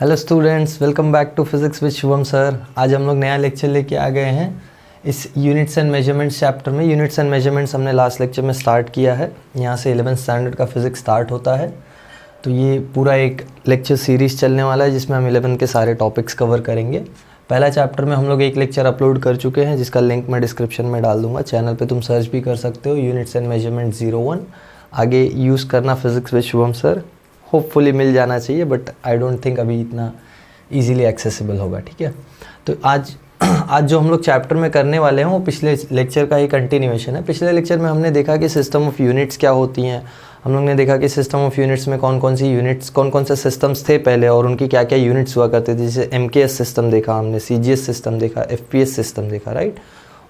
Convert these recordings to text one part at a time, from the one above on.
Hello students, welcome back to physics with Shubham sir. आज हम लोग नया लेक्चर लेके आ गए हैं इस यूनिट्स एंड मेजरमेंट्स चैप्टर में। यूनिट्स एंड मेजरमेंट्स हमने लास्ट लेक्चर में स्टार्ट किया है। यहाँ से 11th स्टैंडर्ड का फिज़िक्स स्टार्ट होता है। तो ये पूरा एक लेक्चर सीरीज़ चलने वाला है जिसमें हम 11 के सारे टॉपिक्स कवर करेंगे। पहला चैप्टर में हम लोग एक लेक्चर अपलोड कर चुके हैं जिसका लिंक मैं डिस्क्रिप्शन में डाल दूँगा। चैनल पर तुम सर्च भी कर सकते हो, यूनिट्स एंड मेजरमेंट 01। आगे यूज़ करना physics with Shubham sir, hopefully मिल जाना चाहिए, बट आई डोंट थिंक अभी इतना इजीली एक्सेसिबल होगा। ठीक है, तो आज जो हम लोग चैप्टर में करने वाले हैं वो पिछले लेक्चर का ही कंटिन्यूएशन है। पिछले लेक्चर में हमने देखा कि सिस्टम ऑफ यूनिट्स क्या होती हैं। हम लोग ने देखा कि सिस्टम ऑफ यूनिट्स में कौन कौन से सिस्टम्स थे पहले और उनकी क्या क्या यूनिट्स हुआ करते थे। जैसे MKS सिस्टम देखा हमने, CGS सिस्टम देखा, FPS सिस्टम देखा, राइट।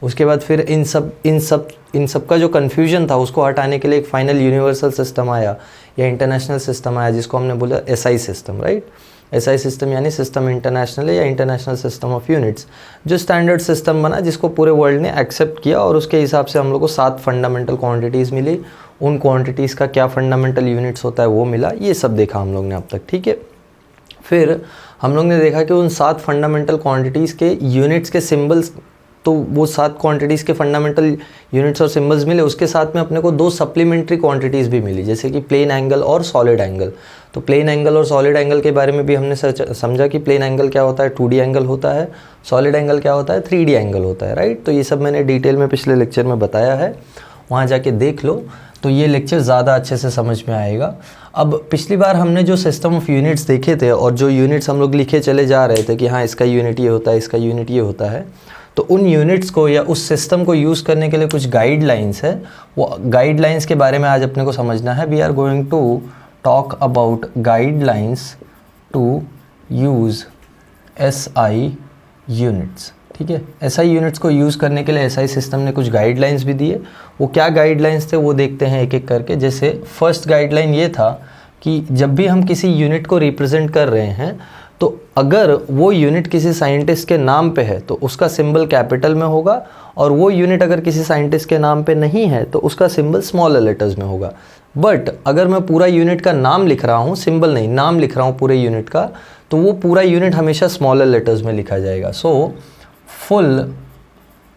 उसके बाद फिर इन सब का जो कन्फ्यूजन था उसको हटाने के लिए एक फाइनल यूनिवर्सल सिस्टम आया या इंटरनेशनल सिस्टम आया जिसको हमने बोला SI system, right. SI system यानी सिस्टम इंटरनेशनल या इंटरनेशनल सिस्टम ऑफ यूनिट्स, जो स्टैंडर्ड सिस्टम बना जिसको पूरे वर्ल्ड ने एक्सेप्ट किया और उसके हिसाब से हम लोग को 7 फंडामेंटल क्वांटिटीज़ मिली। उन क्वांटिटीज़ का क्या फंडामेंटल यूनिट्स होता है वो मिला। ये सब देखा हम लोग ने अब तक, ठीक है। फिर हम लोग ने देखा कि उन 7 फंडामेंटल क्वांटिटीज़ के यूनिट्स के सिम्बल्स, तो वो 7 क्वांटिटीज़ के फंडामेंटल यूनिट्स और सिंबल्स मिले, उसके साथ में अपने को 2 सप्लीमेंट्री क्वांटिटीज़ भी मिली, जैसे कि प्लेन एंगल और सॉलिड एंगल। तो प्लेन एंगल और सॉलिड एंगल के बारे में भी हमने समझा कि प्लेन एंगल क्या होता है, 2D एंगल होता है। सॉलिड एंगल क्या होता है, 3D एंगल होता है, राइट। तो ये सब मैंने डिटेल में पिछले लेक्चर में बताया है, वहाँ जाके देख लो तो ये लेक्चर ज़्यादा अच्छे से समझ में आएगा। अब पिछली बार हमने जो सिस्टम ऑफ यूनिट्स देखे थे और जो यूनिट्स हम लोग लिखे चले जा रहे थे कि हाँ इसका यूनिट ये होता है, इसका यूनिट ये होता है, तो उन यूनिट्स को या उस सिस्टम को यूज़ करने के लिए कुछ गाइडलाइंस है। वो गाइडलाइंस के बारे में आज अपने को समझना है। We are going to talk about guidelines to use SI units, ठीक है। SI यूनिट्स को यूज़ करने के लिए SI सिस्टम ने कुछ गाइडलाइंस भी दिए। वो क्या गाइडलाइंस थे वो देखते हैं एक एक करके। जैसे फर्स्ट गाइडलाइन ये था कि जब भी हम किसी यूनिट को रिप्रेजेंट कर रहे हैं तो अगर वो यूनिट किसी साइंटिस्ट के नाम पे है तो उसका सिंबल कैपिटल में होगा, और वो यूनिट अगर किसी साइंटिस्ट के नाम पे नहीं है तो उसका सिंबल स्मॉलर लेटर्स में होगा। बट अगर मैं पूरा यूनिट का नाम लिख रहा हूँ, सिंबल नहीं नाम लिख रहा हूँ पूरे यूनिट का, तो वो पूरा यूनिट हमेशा स्मॉलर लेटर्स में लिखा जाएगा। So full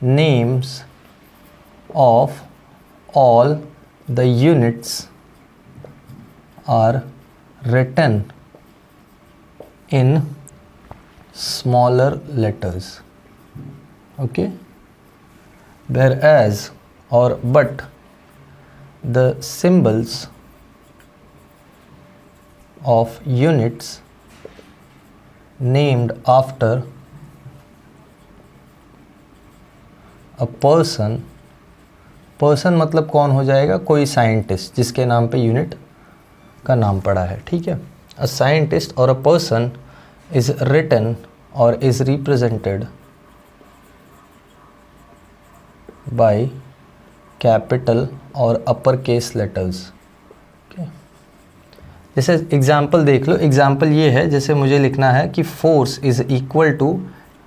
names of all the units are written in smaller letters, okay, whereas but the symbols of units named after a person मतलब कौन हो जाएगा, कोई साइंटिस्ट जिसके नाम पे यूनिट का नाम पड़ा है, ठीक है। A scientist or a person is written or is represented by capital or uppercase letters, okay? जैसे एग्जाम्पल देख लो। एग्जाम्पल ये है, जैसे मुझे लिखना है कि force is equal to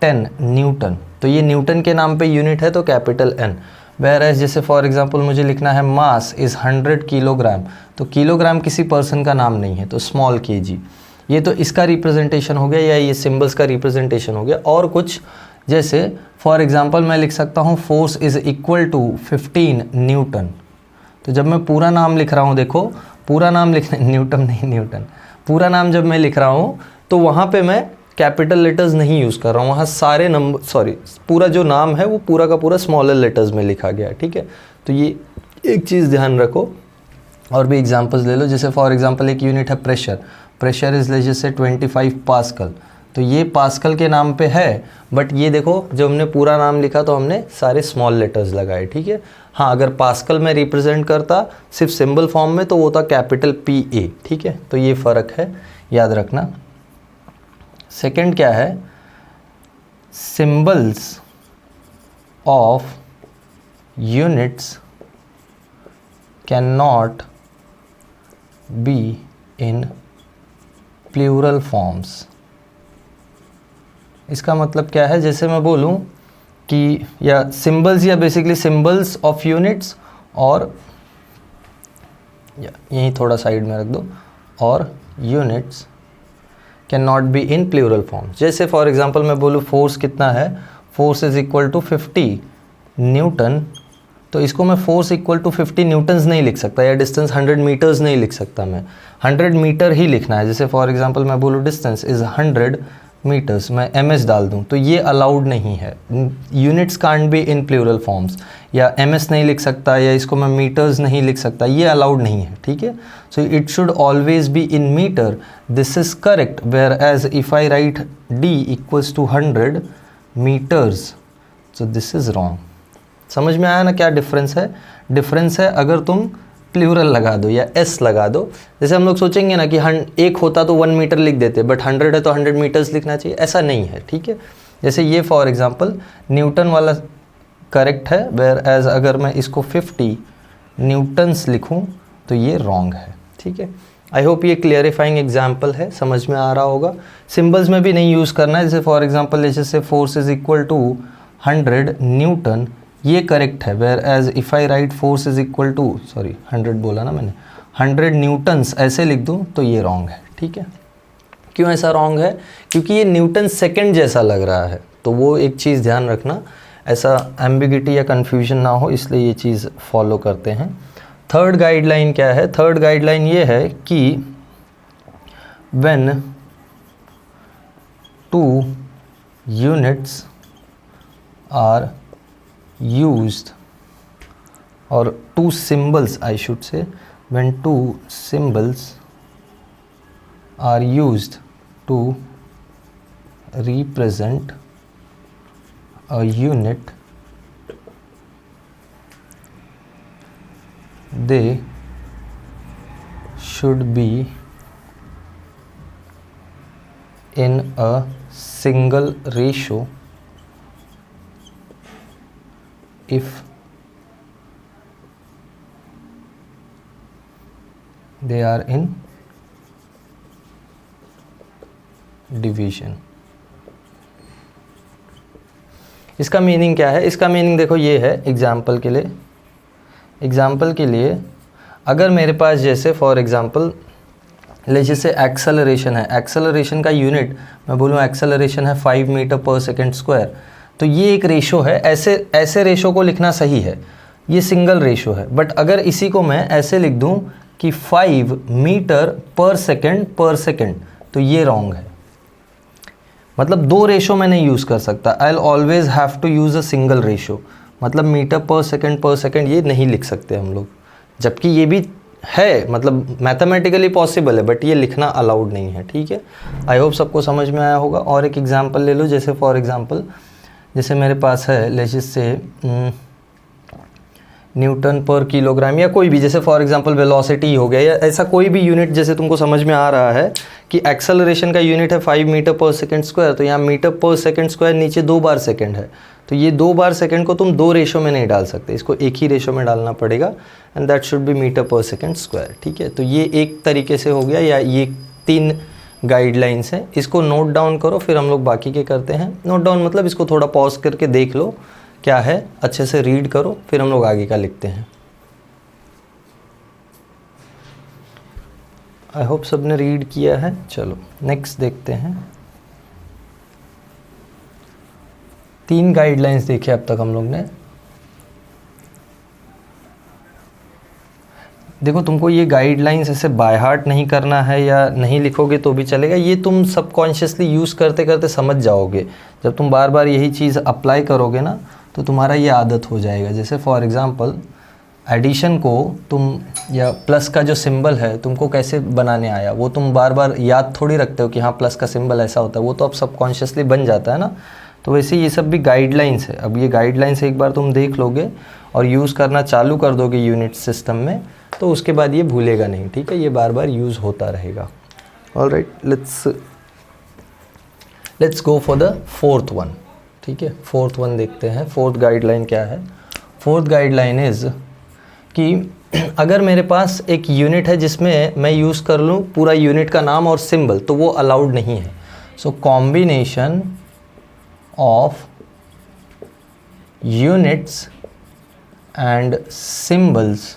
10 newton, तो ये न्यूटन के नाम पे यूनिट है तो कैपिटल N। Whereas जैसे फॉर एग्जांपल मुझे लिखना है मास इज़ 100 किलोग्राम, तो किलोग्राम किसी पर्सन का नाम नहीं है तो स्मॉल kg। ये तो इसका रिप्रेजेंटेशन हो गया या ये सिंबल्स का रिप्रेजेंटेशन हो गया। और कुछ जैसे फॉर एग्जांपल मैं लिख सकता हूँ force is equal to 15 newton, तो जब मैं पूरा नाम लिख रहा हूँ, देखो पूरा नाम लिखना, न्यूटन नहीं न्यूटन, पूरा नाम जब मैं लिख रहा हूँ तो वहाँ पे मैं कैपिटल लेटर्स नहीं यूज़ कर रहा हूँ, वहाँ सारे नंबर पूरा जो नाम है वो पूरा का पूरा स्मॉलर लेटर्स में लिखा गया है, ठीक है। तो ये एक चीज़ ध्यान रखो। और भी एग्जांपल्स ले लो, जैसे फॉर एग्जांपल एक यूनिट है प्रेशर इज जैसे 25 पास्कल, तो ये पास्कल के नाम पे है, बट ये देखो जब हमने पूरा नाम लिखा तो हमने सारे स्मॉल लेटर्स लगाए, ठीक है। हाँ, अगर पास्कल में रिप्रेजेंट करता सिर्फ सिंबल फॉर्म में तो वो था कैपिटल PA, ठीक है। तो ये फ़र्क है, याद रखना। सेकेंड क्या है, symbols of units can not be in plural forms. इसका मतलब क्या है, जैसे मैं बोलूं कि या सिंबल्स या बेसिकली सिंबल्स ऑफ यूनिट्स, और यहीं थोड़ा साइड में रख दो, और units can not be in plural form. जैसे फॉर एग्जांपल मैं बोलूँ फोर्स कितना है, force is equal to 50 newton, तो इसको मैं फोर्स इक्वल टू 50 न्यूटन्स नहीं लिख सकता, या डिस्टेंस 100 मीटर्स नहीं लिख सकता, मैं 100 मीटर ही लिखना है। जैसे फॉर एग्जांपल मैं बोलूँ डिस्टेंस इज़ 100 मीटर्स, मैं ms डाल दूँ, तो ये अलाउड नहीं है। Units can't be in plural forms, या ms नहीं लिख सकता, या इसको मैं मीटर्स नहीं लिख सकता, ये अलाउड नहीं है, ठीक है। So it should always be in metre, this is correct, whereas if I write d equals to 100 metres, so this is wrong. समझ में आया ना क्या डिफरेंस है? डिफरेंस है अगर तुम प्लूरल लगा दो या s लगा दो। जैसे हम लोग सोचेंगे ना कि एक होता तो 1 मीटर लिख देते, बट 100 है तो 100 मीटर्स लिखना चाहिए, ऐसा नहीं है, ठीक है। जैसे ये फॉर एग्जांपल न्यूटन वाला करेक्ट है, वेयर एज अगर मैं इसको 50 न्यूटन्स लिखूं तो ये रॉन्ग है, ठीक है। आई होप ये क्लियरिफाइंग एग्जाम्पल है, समझ में आ रहा होगा। सिंबल्स में भी नहीं यूज़ करना है। जैसे फॉर एग्जाम्पल जैसे force is equal to 100 newton, ये करेक्ट है, whereas if I write force is equal to 100 बोला ना मैंने, 100 न्यूटन्स ऐसे लिख दूँ तो ये रॉन्ग है, ठीक है। क्यों ऐसा रॉन्ग है? क्योंकि ये न्यूटन सेकंड जैसा लग रहा है, तो वो एक चीज़ ध्यान रखना, ऐसा एम्बिगिटी या कन्फ्यूजन ना हो, इसलिए ये चीज़ फॉलो करते हैं। थर्ड गाइडलाइन क्या है? थर्ड गाइडलाइन ये है कि when 2 units are used, or 2 symbols I should say, when 2 symbols are used to represent a unit, they should be in a single ratio if they are in division। इसका meaning क्या है? इसका meaning देखो ये है, example के लिए अगर मेरे पास जैसे फॉर एग्जाम्पल जैसे एक्सेलरेशन है, एक्सेलरेशन का यूनिट मैं बोलूँ एक्सेलरेशन है 5 मीटर पर सेकेंड स्क्वायर, तो ये एक रेशो है, ऐसे रेशो को लिखना सही है, ये सिंगल रेशो है। बट अगर इसी को मैं ऐसे लिख दूं कि 5 मीटर पर सेकेंड, तो ये रॉन्ग है। मतलब 2 रेशो मैं नहीं यूज़ कर सकता, I will always have to use a single ratio. मतलब मीटर पर सेकेंड ये नहीं लिख सकते हम लोग, जबकि ये भी है, मतलब मैथमेटिकली पॉसिबल है, बट ये लिखना अलाउड नहीं है, ठीक है। आई होप सबको समझ में आया होगा। और एक एग्जांपल ले लो, जैसे फॉर एग्जांपल जैसे मेरे पास है लेजिस से न्यूटन पर किलोग्राम, या कोई भी, जैसे फॉर एग्जांपल वेलोसिटी हो गया, या ऐसा कोई भी यूनिट जैसे तुमको समझ में आ रहा है कि एक्सेलरेशन का यूनिट है 5 मीटर पर सेकेंड स्क्वायर, तो यहाँ मीटर पर सेकेंड स्क्वायर नीचे 2 बार सेकेंड है, तो ये 2 बार सेकेंड को तुम 2 रेशो में नहीं डाल सकते, इसको एक ही रेशो में डालना पड़ेगा, and that should be metre per second square, ठीक है। तो ये एक तरीके से हो गया, या ये 3 गाइडलाइंस हैं, इसको नोट डाउन करो, फिर हम लोग बाकी के करते हैं। नोट डाउन मतलब इसको थोड़ा पॉज करके देख लो क्या है, अच्छे से रीड करो, फिर हम लोग आगे का लिखते हैं। आई होप सबने रीड किया है। चलो नेक्स्ट देखते हैं। 3 गाइडलाइंस देखे अब तक हम लोग ने। देखो तुमको ये गाइडलाइंस ऐसे बाय हार्ट नहीं करना है, या नहीं लिखोगे तो भी चलेगा, ये तुम सबकॉन्शियसली यूज़ करते करते समझ जाओगे। जब तुम बार बार यही चीज़ अप्लाई करोगे ना, तो तुम्हारा ये आदत हो जाएगा। जैसे फॉर एग्ज़ाम्पल एडिशन को तुम, या प्लस का जो सिंबल है तुमको कैसे बनाने आया, वो तुम बार बार याद थोड़ी रखते हो कि हाँ प्लस का सिंबल ऐसा होता है, वो तो अब सबकॉन्शियसली बन जाता है ना। तो वैसे ये सब भी गाइडलाइंस है। अब ये गाइडलाइंस एक बार तुम देख लोगे और यूज़ करना चालू कर दोगे यूनिट सिस्टम में, तो उसके बाद ये भूलेगा नहीं, ठीक है, ये बार बार यूज़ होता रहेगा। Alright, let's go for the 4th one, ठीक है। 4th वन देखते हैं। 4th गाइडलाइन क्या है? 4th गाइडलाइन इज़ कि अगर मेरे पास एक यूनिट है जिसमें मैं यूज़ कर लूँ पूरा यूनिट का नाम और सिंबल, तो वो अलाउड नहीं है। So combination of units and symbols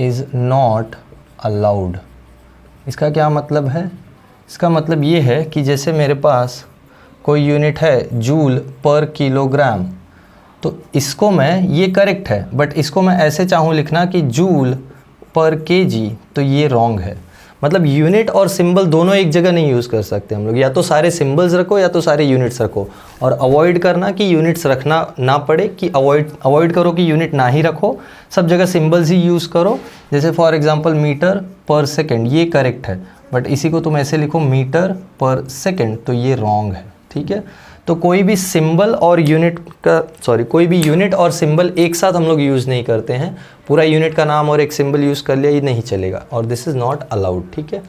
is not allowed. इसका क्या मतलब है इसका मतलब ये है कि जैसे मेरे पास कोई यूनिट है जूल पर किलोग्राम, तो इसको मैं, ये करेक्ट है, बट इसको मैं ऐसे चाहूँ लिखना कि जूल पर केजी, तो ये रॉन्ग है। मतलब यूनिट और सिंबल दोनों एक जगह नहीं यूज़ कर सकते हम लोग, या तो सारे सिंबल्स रखो या तो सारे यूनिट्स रखो, और अवॉइड करना कि यूनिट्स रखना ना पड़े, कि अवॉइड करो कि यूनिट ना ही रखो, सब जगह सिंबल्स ही यूज़ करो। जैसे फॉर एग्जांपल मीटर पर सेकंड, ये करेक्ट है, बट इसी को तुम ऐसे लिखो मीटर पर सेकंड, तो ये रॉन्ग है। ठीक है, तो कोई भी सिंबल और यूनिट का, कोई भी यूनिट और सिंबल एक साथ हम लोग यूज़ नहीं करते हैं। पूरा यूनिट का नाम और एक सिंबल यूज़ कर लिया, ये नहीं चलेगा, और दिस इज़ नॉट अलाउड। ठीक है,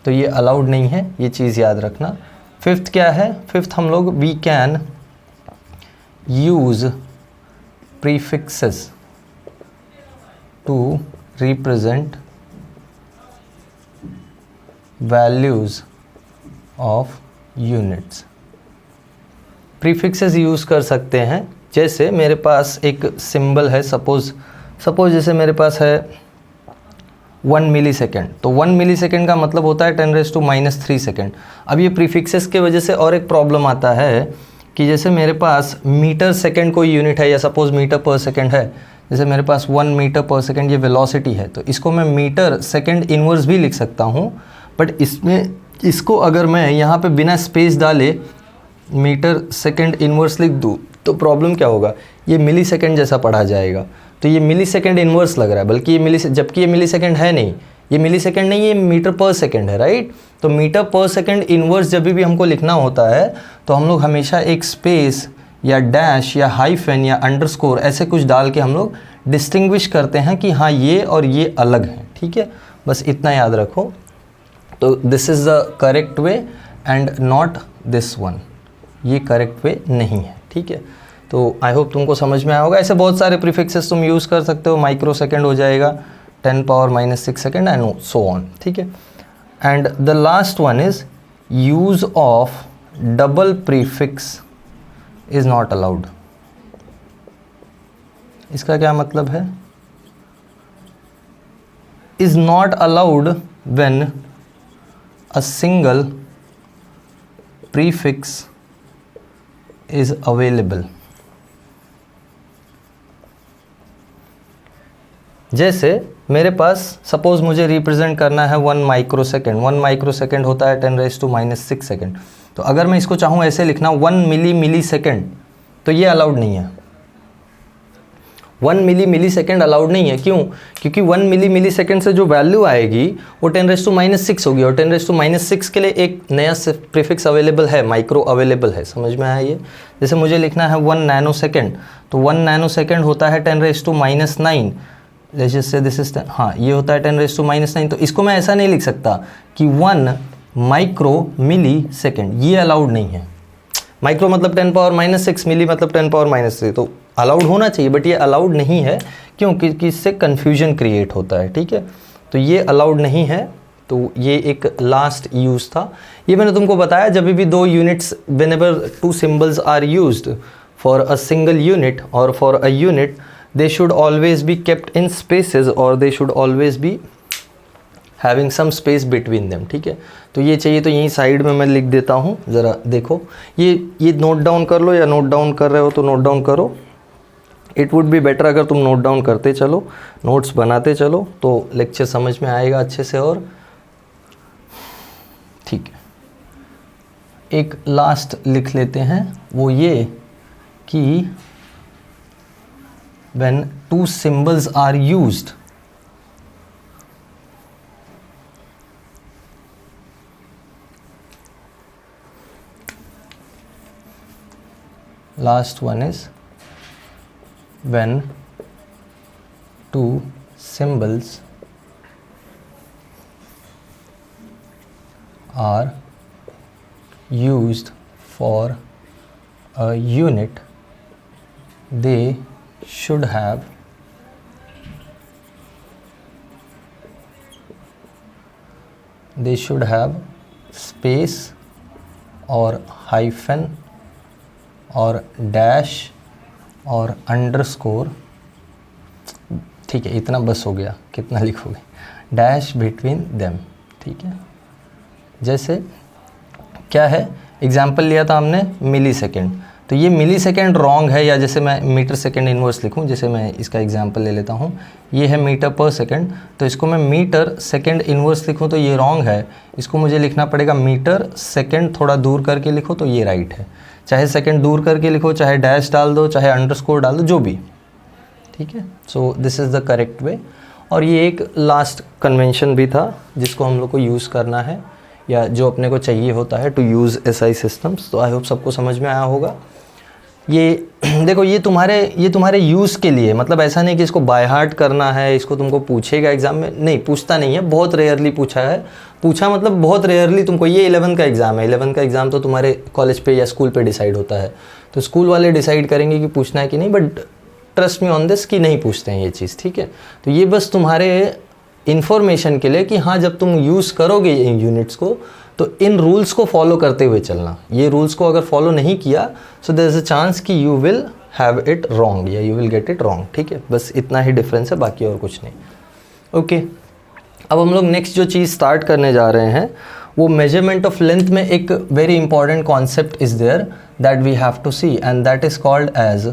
तो ये अलाउड नहीं है, ये चीज़ याद रखना। फिफ्थ क्या है? फिफ्थ हम लोग we can use prefixes to represent values of units. Prefixes use कर सकते हैं। जैसे मेरे पास एक सिंबल है, सपोज जैसे मेरे पास है 1 मिली सेकेंड, तो 1 मिली सेकेंड का मतलब होता है 10⁻³ सेकेंड। अब ये प्रीफिक्सेस के वजह से और एक प्रॉब्लम आता है कि जैसे मेरे पास मीटर सेकेंड कोई यूनिट है, या सपोज मीटर पर सेकेंड है, जैसे मेरे पास 1 मीटर पर सेकेंड ये वेलोसिटी है, तो इसको मैं मीटर सेकेंड इनवर्स भी लिख सकता हूँ, बट इसको अगर मैं यहाँ पे बिना स्पेस डाले मीटर सेकेंड इनवर्स लिख दूँ तो प्रॉब्लम क्या होगा, ये मिली सेकेंड जैसा पढ़ा जाएगा। तो ये मिली सेकेंड इनवर्स लग रहा है, बल्कि ये जबकि ये मिली सेकेंड है नहीं, ये मिली सेकेंड नहीं, ये मीटर पर सेकेंड है, राइट। तो मीटर पर सेकेंड इनवर्स जब भी हमको लिखना होता है तो हम लोग हमेशा एक स्पेस या डैश या हाइफन या अंडरस्कोर ऐसे कुछ डाल के हम लोग डिस्टिंग्विश करते हैं कि हाँ ये और ये अलग हैं। ठीक है, बस इतना याद रखो। तो this is the correct way and not this one, ये करेक्ट वे नहीं है। ठीक है, तो आई होप तुमको समझ में आया होगा। ऐसे बहुत सारे प्रीफिक्सेस तुम यूज़ कर सकते हो, माइक्रो सेकेंड हो जाएगा, 10⁻⁻6 सेकेंड एंड सो ऑन। ठीक है, and the last one is use of double prefix is not allowed. इसका क्या मतलब है? Is not allowed when a single prefix is available। जैसे मेरे पास सपोज मुझे रिप्रेजेंट करना है 1 माइक्रो सेकेंड, 1 माइक्रो सेकेंड होता है 10⁻⁻6 सेकेंड। तो अगर मैं इसको चाहूँ ऐसे लिखना 1 मिली सेकेंड, तो ये अलाउड नहीं है। 1 मिली सेकेंड अलाउड नहीं है। क्यों? क्योंकि 1 मिली सेकेंड से जो वैल्यू आएगी वो 10⁻⁻6 होगी, और 10⁻⁻6 के लिए एक नया प्रीफिक्स अवेलेबल है, माइक्रो अवेलेबल है। समझ में आया ये? जैसे मुझे लिखना है 1 नैनो सेकेंड, तो 1 नैनो सेकेंड होता है 10⁻⁹। जैसे दिस इज, हाँ ये होता है 10⁻⁹। तो इसको मैं ऐसा नहीं लिख सकता कि 1 माइक्रो मिली सेकेंड, ये अलाउड नहीं है। माइक्रो मतलब 10⁻⁻6, मिली मतलब 10⁻⁻3, तो अलाउड होना चाहिए, बट ये अलाउड नहीं है। क्यों? क्योंकि इससे कन्फ्यूजन क्रिएट होता है। ठीक है, तो ये अलाउड नहीं है। तो ये एक लास्ट यूज़ था। ये मैंने तुमको बताया, जब भी दो units, whenever 2 symbols are used for a single unit और for a unit, they should always be kept in spaces or they should always be having some space between them। ठीक है, तो ये चाहिए तो यहीं साइड में मैं लिख देता हूँ, ज़रा देखो। ये नोट डाउन कर लो, या नोट डाउन कर रहे हो तो नोट डाउन करो। इट वुड बी बेटर अगर तुम नोट डाउन करते चलो, नोट्स बनाते चलो, तो लेक्चर समझ में आएगा अच्छे से। और ठीक है, एक लास्ट लिख लेते हैं, वो ये कि when 2 symbols are used, last one is when 2 symbols are used for a unit, they should have space और हाइफन और डैश और अंडरस्कोर। ठीक है, इतना बस हो गया, कितना लिखोगे, डैश बिटवीन देम। ठीक है, जैसे क्या है, एग्जाम्पल लिया था हमने मिली सेकेंड, तो ये मिली सेकेंड रॉन्ग है, या जैसे मैं मीटर सेकेंड इनवर्स लिखूं, जैसे मैं इसका एग्जाम्पल ले लेता हूं, ये है मीटर पर सेकेंड, तो इसको मैं मीटर सेकेंड इनवर्स लिखूं तो ये रॉन्ग है, इसको मुझे लिखना पड़ेगा मीटर सेकेंड थोड़ा दूर करके लिखो तो ये राइट है। चाहे सेकेंड दूर करके लिखो, चाहे डैश डाल दो, चाहे अंडरस्कोर डाल दो, जो भी, ठीक है। So this is the correct way. और ये एक लास्ट कन्वेंशन भी था जिसको हम लोग को यूज़ करना है, या जो अपने को चाहिए होता है टू यूज़ SI सिस्टम्स। तो आई होप सबको समझ में आया होगा। ये देखो, ये तुम्हारे यूज़ के लिए, मतलब ऐसा नहीं कि इसको बाय हार्ट करना है, इसको तुमको पूछेगा एग्ज़ाम में, नहीं पूछता नहीं है, बहुत रेयरली पूछा है, पूछा मतलब बहुत रेयरली तुमको। ये 11 का एग्ज़ाम है, 11 का एग्ज़ाम तो तुम्हारे कॉलेज पे या स्कूल पे डिसाइड होता है, तो स्कूल वाले डिसाइड करेंगे कि पूछना है कि नहीं, but trust me on this कि नहीं पूछते हैं ये चीज़, ठीक है। तो ये बस तुम्हारे इन्फॉर्मेशन के लिए कि हाँ, जब तुम यूज़ करोगे इन यूनिट्स को तो इन रूल्स को फॉलो करते हुए चलना। ये रूल्स को अगर फॉलो नहीं किया so there is a chance कि you will have it wrong या you will get it wrong, ठीक है। बस इतना ही डिफरेंस है, बाकी और कुछ नहीं। ओके, अब हम लोग नेक्स्ट जो चीज़ स्टार्ट करने जा रहे हैं वो मेजरमेंट ऑफ लेंथ में एक very important concept is there that we have to see, and that is called as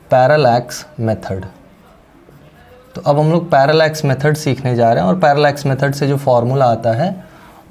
parallax method. तो अब हम लोग पैरालैक्स मेथड सीखने जा रहे हैं, और पैरालैक्स मेथड से जो फॉर्मूला आता है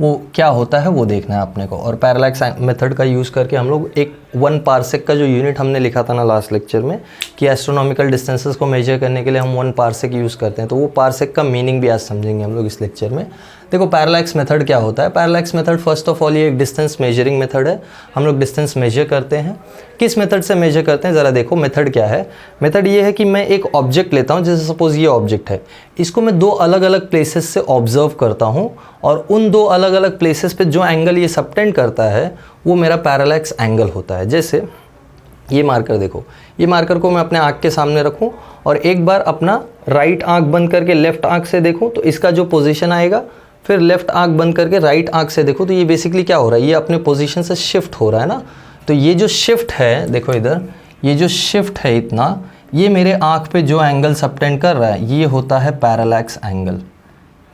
वो क्या होता है वो देखना है अपने को। और पैरालैक्स मेथड का यूज़ करके हम लोग एक 1 पार्सेक का जो यूनिट हमने लिखा था ना लास्ट लेक्चर में, कि एस्ट्रोनॉमिकल डिस्टेंसेस को मेजर करने के लिए हम 1 पार्सेक यूज़ करते हैं, तो वो पार्सेक का मीनिंग भी आज समझेंगे हम लोग इस लेक्चर में। देखो, पैरालैक्स मेथड क्या होता है। Parallax method first of all ये एक डिस्टेंस मेजरिंग मेथड है। हम लोग डिस्टेंस मेजर करते हैं। किस मेथड से मेजर करते हैं ज़रा देखो। मेथड क्या है, मेथड ये है कि मैं एक ऑब्जेक्ट लेता हूँ, जैसे सपोज़ ये ऑब्जेक्ट है, इसको मैं 2 अलग अलग प्लेसेस से ऑब्जर्व करता हूँ, और उन 2 अलग अलग प्लेसेस पे जो एंगल ये सबटेंड करता है वो मेरा पैरालैक्स एंगल होता है। जैसे ये मार्कर देखो, ये मार्कर को मैं अपने आँख के सामने रखूँ और एक बार अपना राइट आँख बंद करके लेफ्ट आँख से देखूँ तो इसका जो पोजीशन आएगा, फिर लेफ्ट आँख बंद करके राइट आँख से देखो तो ये बेसिकली क्या हो रहा है, ये अपने पोजीशन से शिफ्ट हो रहा है ना। तो ये जो शिफ्ट है, देखो इधर, ये जो शिफ्ट है इतना, ये मेरे आँख पे जो एंगल सबटेंड कर रहा है ये होता है parallax angle.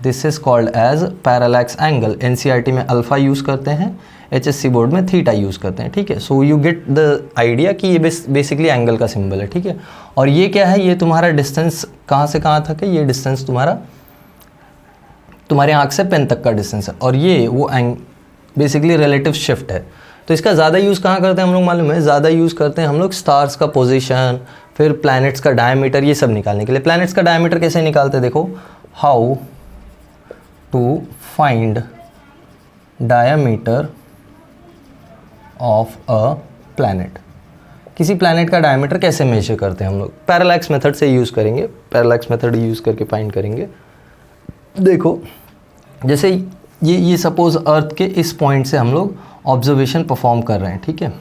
This is called as parallax angle. NCERT में अल्फ़ा यूज़ करते हैं, HSC बोर्ड में थीटा यूज़ करते हैं, ठीक है। So you get the idea कि ये बेसिकली एंगल का सिंबल है, ठीक है। और ये क्या है, ये तुम्हारा डिस्टेंस कहाँ से कहाँ तक है, ये डिस्टेंस तुम्हारे आँख से पेन तक का डिस्टेंस है, और ये वो बेसिकली रिलेटिव शिफ्ट है। तो इसका ज़्यादा यूज़ कहाँ करते हैं हम लोग मालूम है, ज़्यादा यूज़ करते हैं हम लोग स्टार्स का पोजीशन, फिर प्लैनेट्स का डायमीटर, ये सब निकालने के लिए। प्लैनेट्स का डायमीटर कैसे निकालते हैं देखो, how to find diameter of a planet. किसी प्लैनेट का डायमीटर कैसे मेजर करते हैं हम लोग, पैरालैक्स मेथड से यूज़ करेंगे, पैरालैक्स मेथड यूज़ करके फाइंड करेंगे। देखो जैसे ये सपोज़ अर्थ के इस पॉइंट से हम लोग ऑब्जर्वेशन परफॉर्म कर रहे हैं, ठीक है।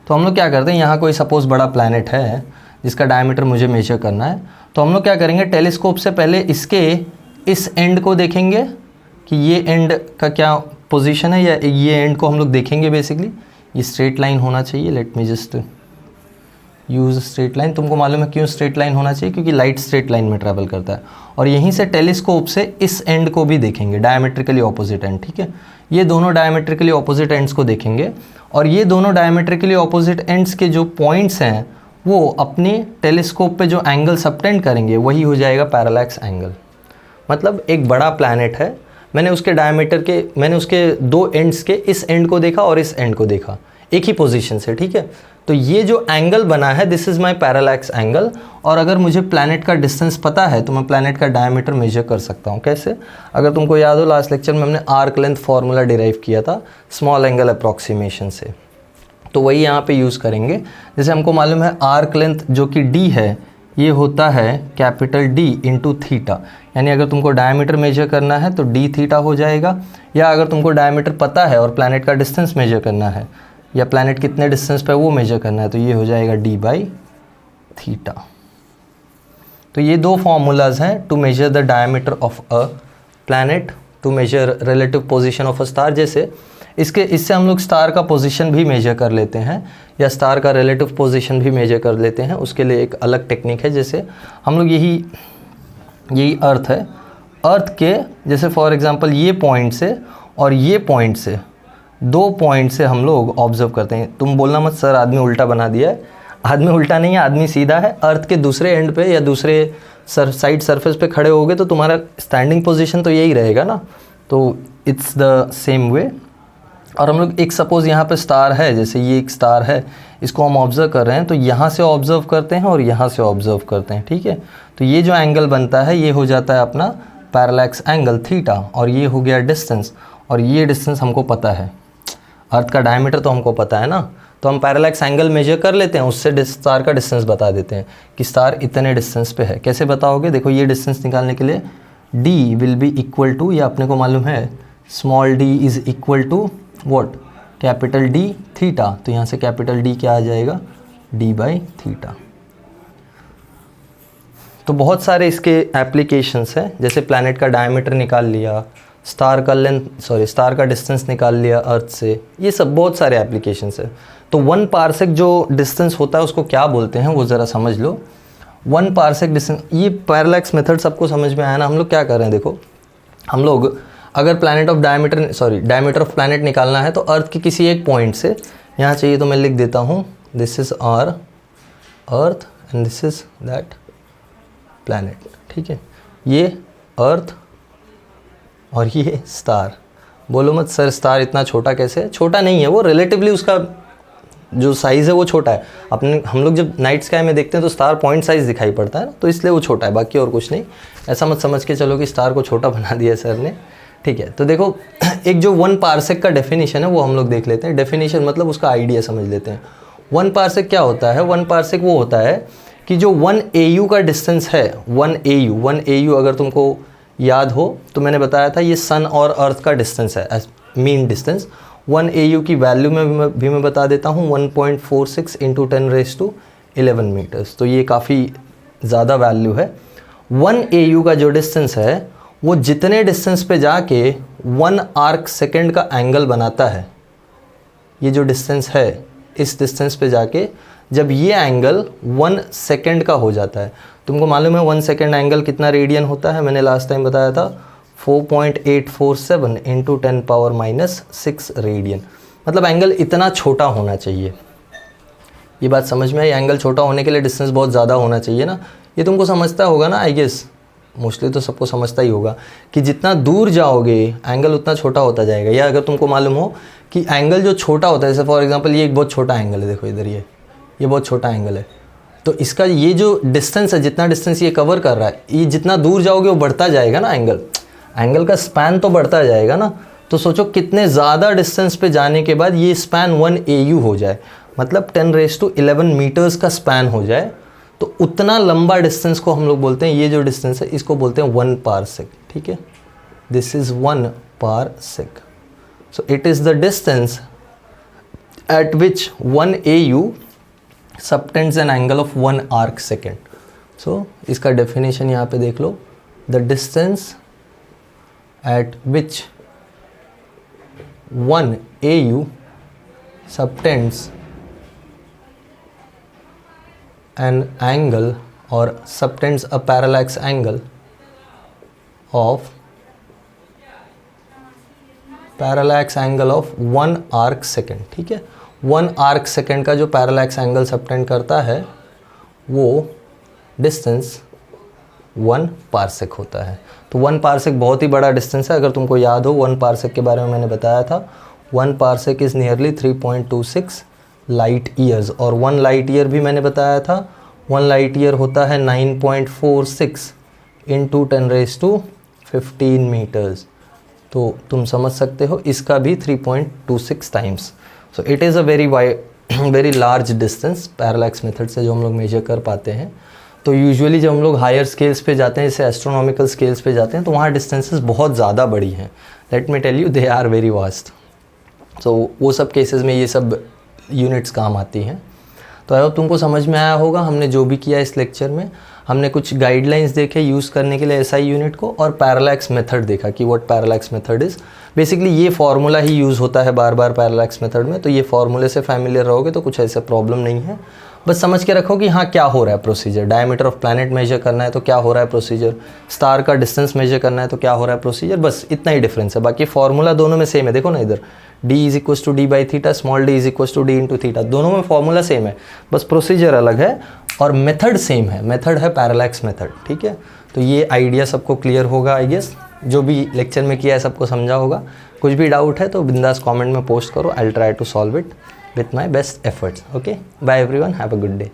तो हम लोग क्या करते हैं, यहाँ कोई सपोज़ बड़ा प्लैनेट है जिसका डायमीटर मुझे मेजर करना है, तो हम लोग क्या करेंगे, टेलीस्कोप से पहले इसके इस एंड को देखेंगे कि ये एंड का क्या पोजीशन है, या ये एंड को हम लोग देखेंगे। बेसिकली ये स्ट्रेट लाइन होना चाहिए। Let me just use straight line. तुमको मालूम है क्यों स्ट्रेट लाइन होना चाहिए, क्योंकि लाइट स्ट्रेट लाइन में ट्रैवल करता है। और यहीं से टेलीस्कोप से इस एंड को भी देखेंगे, डायमेट्रिकली ऑपोजिट एंड, ठीक है। ये दोनों डायमेट्रिकली ऑपोजिट एंड्स को देखेंगे, और ये दोनों डायमेट्रिकली ऑपोजिट एंड्स के जो पॉइंट्स हैं वो अपने टेलीस्कोप पे जो एंगल सबटेंड करेंगे वही हो जाएगा पैरालैक्स एंगल। मतलब एक बड़ा प्लैनेट है, मैंने उसके 2 एंड्स के इस एंड को देखा और इस एंड को देखा एक ही पोजीशन से, ठीक है। तो ये जो एंगल बना है this is my parallax angle. और अगर मुझे प्लैनेट का डिस्टेंस पता है तो मैं प्लैनेट का डायमीटर मेजर कर सकता हूँ। कैसे, अगर तुमको याद हो लास्ट लेक्चर में हमने आर्क लेंथ फार्मूला डिराइव किया था स्मॉल एंगल अप्रॉक्सीमेशन से, तो वही यहाँ पे यूज़ करेंगे। जैसे हमको मालूम है आर्क लेंथ जो कि d है ये होता है कैपिटल D इंटू थीटा, यानी अगर तुमको डायमीटर मेजर करना है तो d थीटा हो जाएगा। या अगर तुमको डायमीटर पता है और प्लैनेट का डिस्टेंस मेजर करना है या प्लैनेट कितने डिस्टेंस पे वो मेजर करना है तो ये हो जाएगा d बाई थीटा। तो ये 2 फार्मूलाज हैं to measure the diameter of a planet, to measure relative position of a star. जैसे इससे हम लोग स्टार का पोजीशन भी मेजर कर लेते हैं या स्टार का रिलेटिव पोजीशन भी मेजर कर लेते हैं, उसके लिए एक अलग टेक्निक है। जैसे हम लोग यही अर्थ है, अर्थ के जैसे फॉर एग्जांपल ये पॉइंट से और ये पॉइंट से 2 पॉइंट से हम लोग ऑब्जर्व करते हैं। तुम बोलना मत सर आदमी उल्टा बना दिया है, आदमी उल्टा नहीं है, आदमी सीधा है। अर्थ के दूसरे एंड पे या दूसरे साइड सरफेस पे खड़े होगे तो तुम्हारा स्टैंडिंग पोजीशन तो यही रहेगा ना, तो इट्स द सेम वे। और हम लोग एक सपोज़ यहाँ पे स्टार है, जैसे ये एक स्टार है, इसको हम ऑब्ज़र्व कर रहे हैं, तो यहाँ से ऑब्ज़र्व करते हैं और यहाँ से ऑब्ज़र्व करते हैं, ठीक है। तो ये जो एंगल बनता है ये हो जाता है अपना पैरेलैक्स एंगल थीटा, और ये हो गया डिस्टेंस, और ये डिस्टेंस हमको पता है, अर्थ का डायमीटर तो हमको पता है ना, तो हम पैरेलैक्स एंगल मेजर कर लेते हैं, उससे स्टार का डिस्टेंस बता देते हैं कि स्टार इतने डिस्टेंस पे है। कैसे बताओगे? देखो ये डिस्टेंस निकालने के लिए d will be equal to, या अपने को मालूम है small d is equal to what, capital D theta, तो यहाँ से कैपिटल D क्या आ जाएगा, d बाई थीटा। तो बहुत सारे इसके एप्लीकेशंस हैं, जैसे प्लैनेट का डायमीटर निकाल लिया, स्टार का डिस्टेंस निकाल लिया अर्थ से, ये सब बहुत सारे एप्लीकेशंस है। तो 1 पार्सेक जो डिस्टेंस होता है उसको क्या बोलते हैं वो ज़रा समझ लो। 1 पार्सेक डिस्टेंस, ये पैरेलैक्स मेथड सबको समझ में आया ना। हम लोग क्या कर रहे हैं, देखो हम लोग अगर डायमीटर ऑफ प्लैनेट निकालना है तो अर्थ के किसी एक पॉइंट से, यहाँ चाहिए तो मैं लिख देता हूँ, this is our earth and this is that planet, ठीक है। ये अर्थ और ये स्टार। बोलो मत सर स्टार इतना छोटा कैसे? छोटा नहीं है वो, रिलेटिवली उसका जो साइज़ है वो छोटा है। अपने हम लोग जब नाइट स्काई में देखते हैं तो स्टार पॉइंट साइज़ दिखाई पड़ता है ना, तो इसलिए वो छोटा है, बाकी और कुछ नहीं। ऐसा मत समझ के चलो कि स्टार को छोटा बना दिया सर ने, ठीक है। तो देखो एक जो 1 पार्सेक का डेफिनेशन है वो हम लोग देख लेते हैं। डेफिनेशन मतलब उसका आइडिया समझ लेते हैं। 1 पार्सेक क्या होता है? 1 पार्सेक वो होता है कि जो 1 AU का डिस्टेंस है, 1 AU अगर तुमको याद हो तो मैंने बताया था ये सन और अर्थ का डिस्टेंस है, मीन डिस्टेंस। 1 AU की वैल्यू में भी मैं बता देता हूँ, 1.46 × 10⁻11 मीटर्स, तो ये काफ़ी ज़्यादा वैल्यू है। 1 AU का जो डिस्टेंस है वो जितने डिस्टेंस पे जाके 1 आर्क सेकेंड का एंगल बनाता है, ये जो डिस्टेंस है इस डिस्टेंस पे जाके जब ये एंगल 1 सेकेंड का हो जाता है, तुमको मालूम है 1 सेकेंड एंगल कितना रेडियन होता है? मैंने लास्ट टाइम बताया था 4.847 × 10⁻6 रेडियन। मतलब एंगल इतना छोटा होना चाहिए। ये बात समझ में आई? एंगल छोटा होने के लिए डिस्टेंस बहुत ज़्यादा होना चाहिए ना। ये तुमको समझता होगा ना, आई गेस मोस्टली तो सबको समझता ही होगा कि जितना दूर जाओगे एंगल उतना छोटा होता जाएगा। या अगर तुमको मालूम हो कि एंगल जो छोटा होता है, जैसे फॉर एग्जांपल ये एक बहुत छोटा एंगल है, देखो इधर ये बहुत छोटा एंगल है, तो इसका ये जो डिस्टेंस है, जितना डिस्टेंस ये कवर कर रहा है, ये जितना दूर जाओगे वो बढ़ता जाएगा ना, एंगल का स्पैन तो बढ़ता जाएगा ना। तो सोचो कितने ज़्यादा डिस्टेंस पे जाने के बाद ये स्पैन 1 AU हो जाए, मतलब 10⁻11 मीटर्स का स्पैन हो जाए, तो उतना लंबा डिस्टेंस को हम लोग बोलते हैं, ये जो डिस्टेंस है इसको बोलते हैं 1 पार्सेक, ठीक है। This is 1 parsec. So it is the distance at which 1 AU subtends an angle of 1 arc second. So इसका डेफिनेशन यहाँ पे देख लो, the distance at which 1 AU subtends an angle or subtends a parallax angle of 1 arc second, ठीक है। 1 arc second का जो parallax angle subtend करता है वो डिस्टेंस 1 पार्सेक होता है। तो 1 पार्सेक बहुत ही बड़ा डिस्टेंस है। अगर तुमको याद हो 1 पार्सेक के बारे में मैंने बताया था, 1 parsec is nearly 3.26 light years, और 1 लाइट ईयर भी मैंने बताया था, 1 लाइट ईयर होता है 9.46 × 10⁻15 मीटर्स। तो तुम समझ सकते हो इसका भी 3.26 times. So it is a very large distance parallax method से जो हम लोग मेजर कर पाते हैं। तो यूजुअली जब हम लोग हायर स्केल्स पे जाते हैं, जैसे एस्ट्रोनॉमिकल स्केल्स पे जाते हैं, तो वहाँ डिस्टेंसेस बहुत ज़्यादा बड़ी हैं। Let me tell you, they are very vast. So वो सब केसेस में ये सब यूनिट्स काम आती हैं। तो आई होप तुमको समझ में आया होगा। हमने जो भी किया इस लेक्चर में, हमने कुछ गाइडलाइंस देखे यूज़ करने के लिए एसआई यूनिट को, और पैरेलैक्स मेथड देखा कि what parallax method is. Basically ये फार्मूला ही यूज़ होता है बार बार पैरेलैक्स मेथड में, तो ये फार्मूले से फैमिलियर रहोगे तो कुछ ऐसे प्रॉब्लम नहीं है। बस समझ के रखो कि हाँ क्या हो रहा है procedure, diameter of planet measure करना है तो क्या हो रहा है प्रोसीजर, स्टार का डिस्टेंस मेजर करना है तो क्या हो रहा है प्रोसीजर, बस इतना ही डिफरेंस है। बाकी फॉर्मूला दोनों में सेम है, देखो ना इधर d is equal to D by theta, small D is equal to D into theta, दोनों में फॉर्मूला सेम है, बस प्रोसीजर अलग है और मेथड सेम है, मेथड है पैरेलैक्स मेथड, ठीक है। तो ये आइडिया सबको क्लियर होगा आई गेस, जो भी लेक्चर में किया है सबको समझा होगा। कुछ भी डाउट है तो बिंदास कमेंट में पोस्ट करो, I will try to solve it with my best efforts. Okay, bye everyone, have a good day.